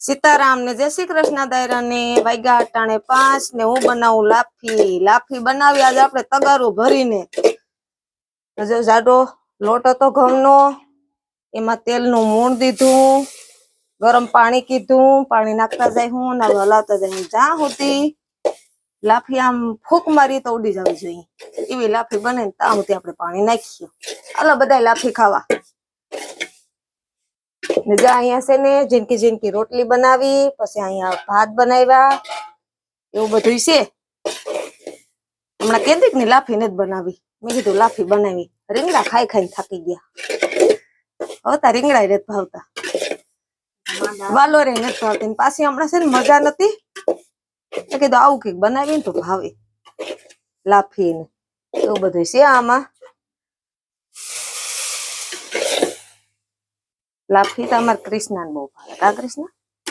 सीताराम ने जय श्री कृष्ण दायरा ने वाग्या अटाणे 5 ने हूँ बनावू लाफी लाफी बनावी आज आपणे तगारू भरीने जो जाडो लोट हतो घऊंनो एमां तेलनुं मूण दीधुं गरम पाणी कीधुं पाणी नाखता जाय हूँ ने हलावता जाय हूँ ज्यां सुधी लाफी आम फूक मारी तो उडी जावी जोईए एवी लाफी बने ने ત્યાં સુધી આપણે પાણી નાખીએ હાલો બધાય લાફી ખાવા ને જા અહીંયા છે ને જીનકી જીનકી રોટલી બનાવી પછી અહીંયા ભાત બનાવ્યા એવું બધું છે હમણાં કેદીક ની લાફી નથી બનાવી મેં કીધું લાફી બનાવી રીંગણા ખાઈ ખાઈને થાકી ગયા હવે રીંગણા નથી ભાવતા વાલોરે નથી ભાવતી પાછી હમણાં છે ને મજા નથી તો કીધું આવું કઈક બનાવીને તો ભાવે લાફી ને એવું બધું છે આમાં લાફી તો અમારે કૃષ્ણ બહુ ભાવે કા કૃષ્ણ